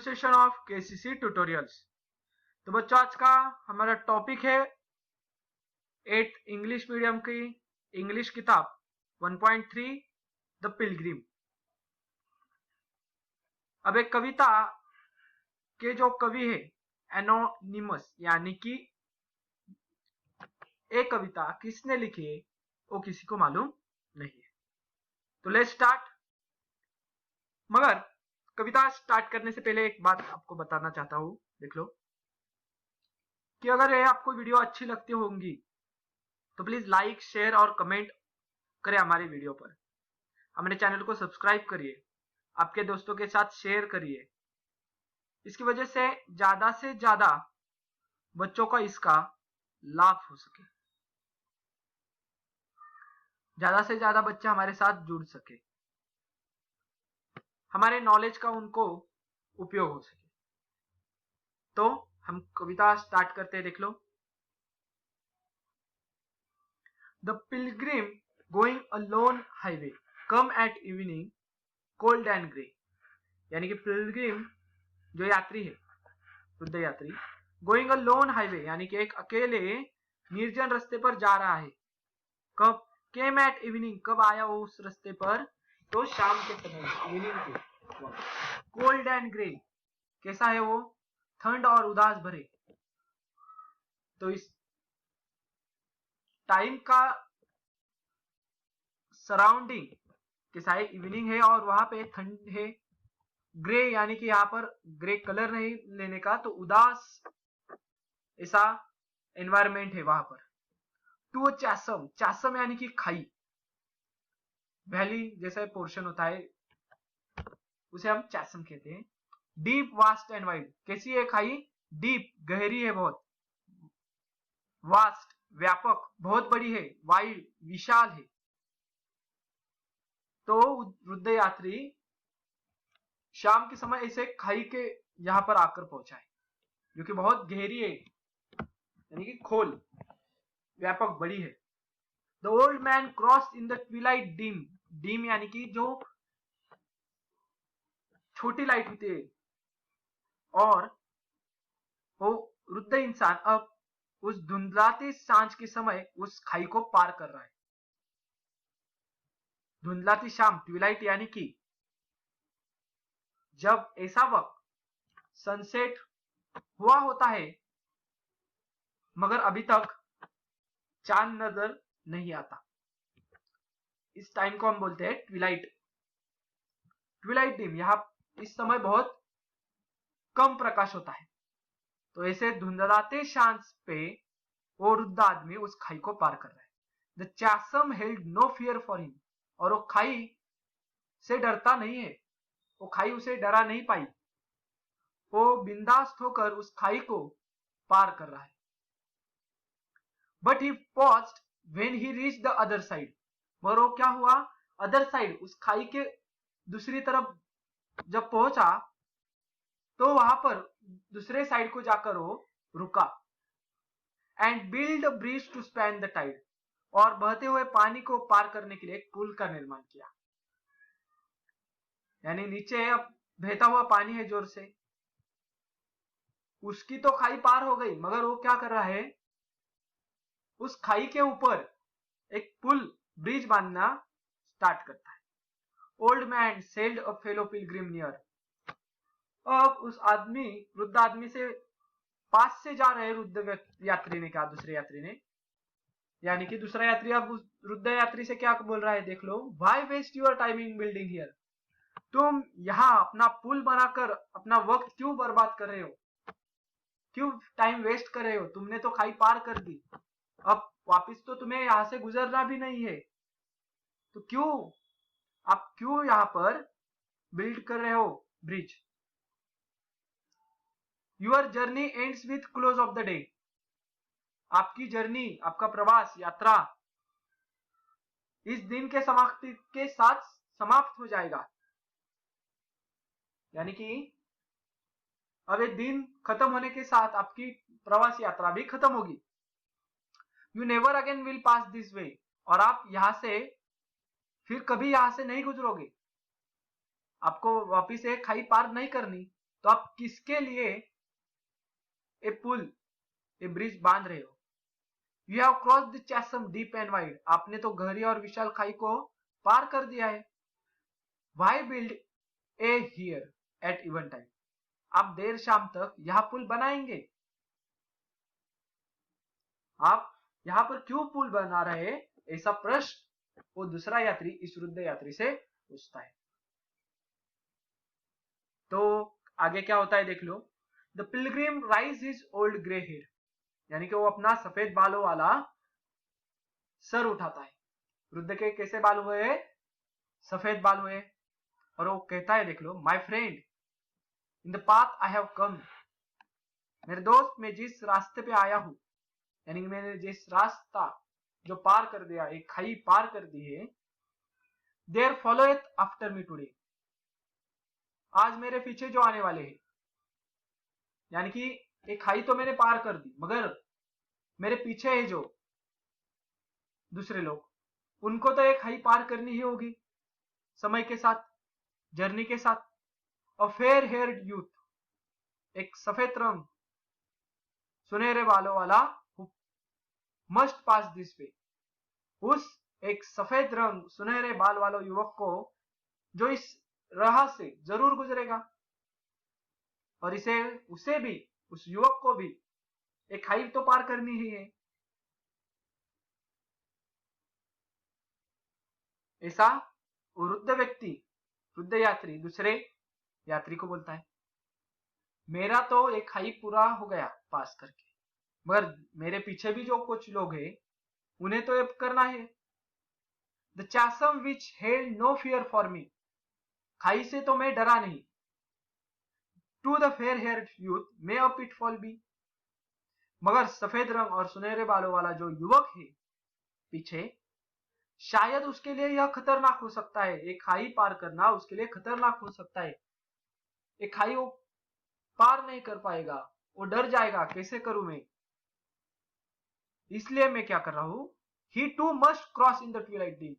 Pronunciation of KCC tutorials. तो बच्चों आज का हमारा टॉपिक है 8th इंग्लिश मीडियम की इंग्लिश किताब 1.3 द पिलग्रिम। अब एक कविता के जो कवि है एनोनिमस, यानी कि एक कविता किसने लिखी है वो किसी को मालूम नहीं है। तो लेट्स स्टार्ट। मगर कविता स्टार्ट करने से पहले एक बात आपको बताना चाहता हूं, देख लो कि अगर ये आपको वीडियो अच्छी लगती होंगी तो प्लीज लाइक शेयर और कमेंट करें हमारी वीडियो पर। हमारे चैनल को सब्सक्राइब करिए, आपके दोस्तों के साथ शेयर करिए। इसकी वजह से ज्यादा बच्चों का इसका लाभ हो सके, ज्यादा से ज्यादा बच्चे हमारे साथ जुड़ सके, हमारे नॉलेज का उनको उपयोग हो सके। तो हम कविता स्टार्ट करते हैं, देख लो। The pilgrim going a lone highway come at evening cold and grey, यानी कि पिलग्रिम जो यात्री है, वृद्ध यात्री, गोइंग अ लोन हाईवे यानी कि एक अकेले निर्जन रास्ते पर जा रहा है। कब? केम एट इवनिंग, कब आया वो उस रास्ते पर? तो शाम के समय, इवनिंग के। कोल्ड एंड ग्रे, कैसा है वो? ठंड और उदास भरे। तो इस टाइम का सराउंडिंग कैसा है? इवनिंग है और वहां पे ठंड है। ग्रे यानी कि यहाँ पर ग्रे कलर नहीं लेने का, तो उदास ऐसा एनवायरमेंट है वहां पर। टू अ चैसम, चैसम यानी कि खाई, वैली जैसा पोर्शन होता है उसे हम चैसम कहते हैं। डीप वास्ट एंड वाइड, कैसी है खाई? डीप, गहरी है बहुत। वास्ट, व्यापक, बहुत बड़ी है। वाइड, विशाल है। तो वृद्ध यात्री शाम के समय ऐसे खाई के यहां पर आकर पहुंचा है, जो कि बहुत गहरी है, यानी कि खोल, व्यापक, बड़ी है। The old man cross in the twilight dim, dim यानी कि जो छोटी लाइट होती है, और वो वृद्ध इंसान अब उस धुंधलाते सांझ के समय उस खाई को पार कर रहा है। धुंधलाती शाम, ट्विलाइट यानी कि जब ऐसा वक्त सनसेट हुआ होता है मगर अभी तक चांद नजर नहीं आता, इस टाइम को हम बोलते हैं ट्विलाइट। ट्विलाइट डीम, यहां इस समय बहुत कम प्रकाश होता है। तो ऐसे धुंधलाते सांझ पे वो वृद्ध आदमी उस खाई को पार कर रहा है। The chasm held no fear for him, और वो खाई से डरता नहीं है, वो खाई उसे डरा नहीं पाई। वो बिंदास्त होकर उस खाई को पार कर रहा है। But he paused when he reached the other side, मगर वो क्या हुआ? अदर साइड, उस खाई के दूसरी तरफ जब पहुंचा तो वहां पर दूसरे साइड को जाकर वो रुका। And build a bridge to span the tide, और बहते हुए पानी को पार करने के लिए एक पुल का निर्माण किया। यानी नीचे अब बहता हुआ पानी है जोर से, उसकी तो खाई पार हो गई, मगर वो क्या कर रहा है? उस खाई के ऊपर एक पुल, ब्रिज बांधना स्टार्ट करता है। Old man sailed a fellow Pilgrim near, अब उस आदमी, वृद्ध आदमी से पास से जा रहे वृद्ध यात्री ने कहा, दूसरे यात्री ने, यानी कि दूसरा यात्री अब उस वृद्ध यात्री से क्या बोल रहा है, देख लो। Why waste your time in building here, तुम यहाँ अपना पुल बनाकर अपना वक्त क्यों बर्बाद कर रहे हो? क्यों टाइम वेस्ट कर रहे हो? तुमने तो खाई पार कर दी, अब वापिस तो तुम्हें यहां से गुजरना भी नहीं है, तो आप क्यों यहां पर बिल्ड कर रहे हो bridge? Your journey ends with close of the day, आपकी जर्नी, आपका प्रवास, यात्रा इस दिन के समाप्ति के साथ समाप्त हो जाएगा। यानी कि अब एक दिन खत्म होने के साथ आपकी प्रवास यात्रा भी खत्म होगी। You never again will pass this way, और आप यहां से फिर कभी यहां से नहीं गुजरोगे, आपको वापिस एक खाई पार नहीं करनी, तो आप किसके लिए ए पुल, ए ब्रिज बांध रहे हो? You have cross the chasm deep and wide, आपने तो गहरी और विशाल खाई को पार कर दिया है। Why build a here at even time, आप देर शाम तक यह पुल बनाएंगे? आप यहाँ पर क्यों पुल बना रहे, ऐसा प्रश्न वो दूसरा यात्री इस वृद्ध यात्री से पूछता है। तो आगे क्या होता है देख लो। The pilgrim raise his old grey hair, यानी कि वो अपना सफेद बालों वाला सर उठाता है। वृद्ध के कैसे बाल हुए? सफेद बाल हुए। और वो कहता है देख लो, my friend in the path I have come, मेरे दोस्त मैं जिस रास्ते पे आया हूं, यानी मैंने जिस रास्ता जो पार कर दिया, एक खाई पार कर दी है, देयर फॉलोएथ आफ्टर मी टुडे, आज मेरे पीछे जो आने वाले हैं, यानी कि एक खाई तो मैंने पार कर दी, मगर मेरे पीछे है जो दूसरे लोग, उनको तो एक खाई पार करनी ही होगी समय के साथ, जर्नी के साथ। और फेयर हेयर्ड यूथ, एक सफेद रंग सुनहरे बालों वाला, मस्ट पास दिस वे, उस एक सफेद रंग सुनहरे बाल वाले युवक को जो इस राह से जरूर गुजरेगा। और इसे उसे भी, उस युवक को भी एक खाई तो पार करनी ही है। ऐसा वृद्ध व्यक्ति, वृद्ध यात्री दूसरे यात्री को बोलता है, मेरा तो एक खाई पूरा हो गया पास करके, मगर मेरे पीछे भी जो कुछ लोग हैं उन्हें तो ये करना है। The chasm which held no fear for me, खाई से तो मैं डरा नहीं। To the fair haired youth may a pitfall be, मगर सफेद रंग और सुनहरे बालों वाला जो युवक है पीछे, शायद उसके लिए यह खतरनाक हो सकता है, एक खाई पार करना उसके लिए खतरनाक हो सकता है। एक खाई वो पार नहीं कर पाएगा, वो डर जाएगा, कैसे करूं मैं, इसलिए मैं क्या कर रहा हूं, he too must cross in the twilight dim,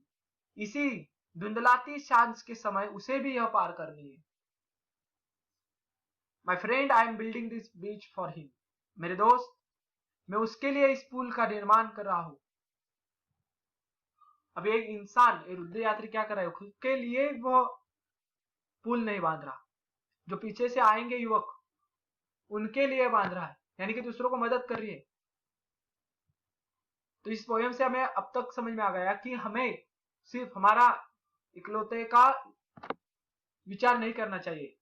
इसी धुंधलाती सांझ के समय उसे भी यह पार करनी है। My friend I am building this bridge for him, मेरे दोस्त मैं उसके लिए इस पुल का निर्माण कर रहा हूं। अब एक इंसान, एक वृद्ध यात्री क्या कर रहा है, खुद के लिए वो पुल नहीं बांध रहा, जो पीछे से आएंगे युवक उनके लिए बांध रहा है, यानी कि दूसरों को मदद कर रही है। तो इस पोयम से हमें अब तक समझ में आ गया कि हमें सिर्फ हमारा इकलौते का विचार नहीं करना चाहिए,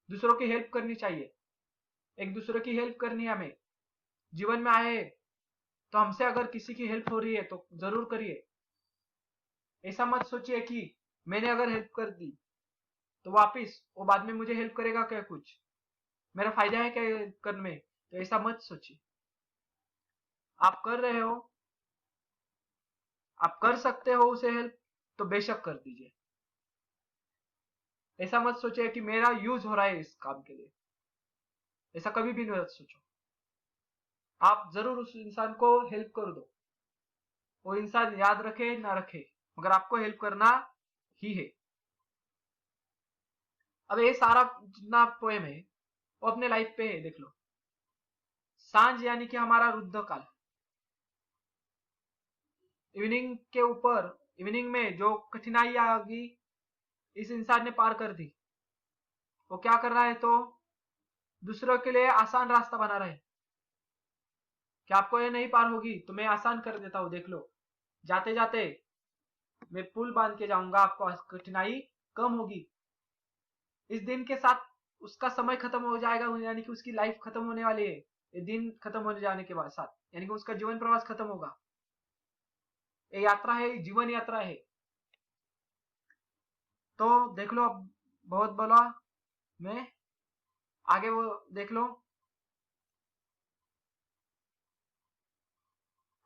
दूसरों की हेल्प करनी चाहिए, एक दूसरे की हेल्प करनी है हमें। जीवन में आए तो हमसे अगर किसी की हेल्प हो रही है तो जरूर करिए। ऐसा मत सोचिए कि मैंने अगर हेल्प कर दी तो वापिस वो बाद में मुझे हेल्प करेगा क्या, कुछ मेरा फायदा है क्या करने में, तो ऐसा मत सोचिए। आप कर रहे हो, आप कर सकते हो उसे हेल्प, तो बेशक कर दीजिए। ऐसा मत सोचिए कि मेरा यूज हो रहा है इस काम के लिए, ऐसा कभी भी मत सोचो। आप जरूर उस इंसान को हेल्प कर दो, वो इंसान याद रखे ना रखे, मगर आपको हेल्प करना ही है। अब ये सारा जितना पोएम है वो अपने लाइफ पे है, देख लो। सांझ यानी कि हमारा रुद्ध काल, इवनिंग के ऊपर, इवनिंग में जो कठिनाई आ गई इस इंसान ने पार कर दी, वो क्या कर रहा है, तो दूसरों के लिए आसान रास्ता बना रहा है। क्या आपको ये नहीं पार होगी तो मैं आसान कर देता हूं, देख लो, जाते जाते मैं पुल बांध के जाऊंगा, आपको कठिनाई कम होगी। इस दिन के साथ उसका समय खत्म हो जाएगा, यानी कि उसकी लाइफ खत्म होने वाली है, ये दिन खत्म होने जाने के बाद साथ, यानी कि उसका जीवन प्रवास खत्म होगा। ये यात्रा है, जीवन यात्रा है। तो देख लो, अब बहुत बोला मैं, आगे वो देख लो।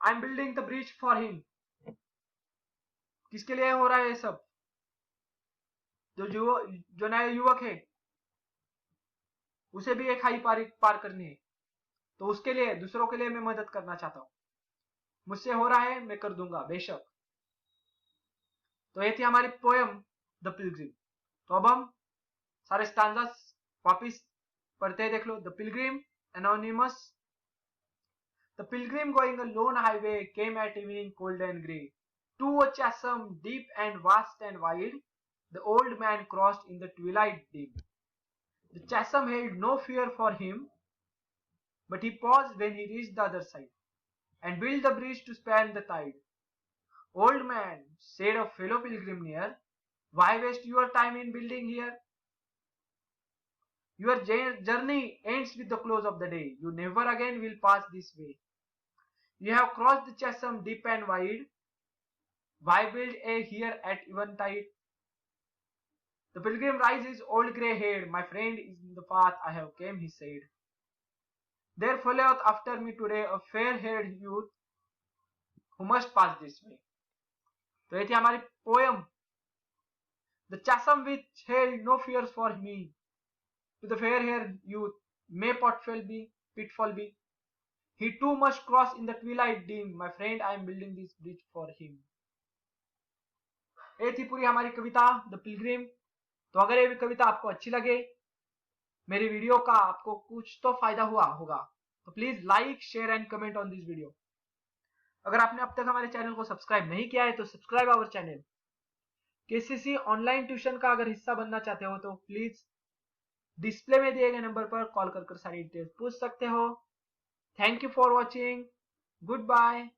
I am building the bridge for him, किसके लिए हो रहा है ये सब, जो नया युवक है उसे भी एक खाई पार करनी है, तो उसके लिए, दूसरों के लिए मैं मदद करना चाहता हूं, मुझसे हो रहा है मैं कर दूंगा बेशक। तो ये थी हमारी पोयम द पिलग्रिम। तो अब हम सारे स्टांजास वापिस पढ़ते देख लो. The pilgrim, anonymous. The pilgrim going a lone highway came at evening cold and grey. To a chasm deep and vast and wide, the old man crossed in the twilight dim. The chasm held no fear for him, but he paused when he reached the other side, and built the bridge to span the tide. Old man, said a fellow pilgrim near, why waste your time in building here? Your journey ends with the close of the day. You never again will pass this way. You have crossed the chasm deep and wide. Why build a here at eventide? The pilgrim raised his old grey head. My friend is in the path I have came, he said. There followeth after me today a fair-haired youth who must pass this way. तो ये थी हमारी poem. The chasm which held no fears for me. To the fair-haired youth may pitfall be. He too must cross in the twilight dim. My friend, I am building this bridge for him. ये थी पूरी हमारी कविता the Pilgrim. तो अगर ये भी कविता आपको अच्छी लगे, मेरी वीडियो का आपको कुछ तो फायदा हुआ होगा, तो please like, share and comment on this video. अगर आपने अब तक हमारे चैनल को सब्सक्राइब नहीं किया है तो subscribe our channel. KCC online tuition का अगर हिस्सा बनना चाहते हो तो प्लीज डिस्प्ले में दिए गए नंबर पर कॉल कर सारी डिटेल्स पूछ सकते हो. Thank you for watching. Good bye.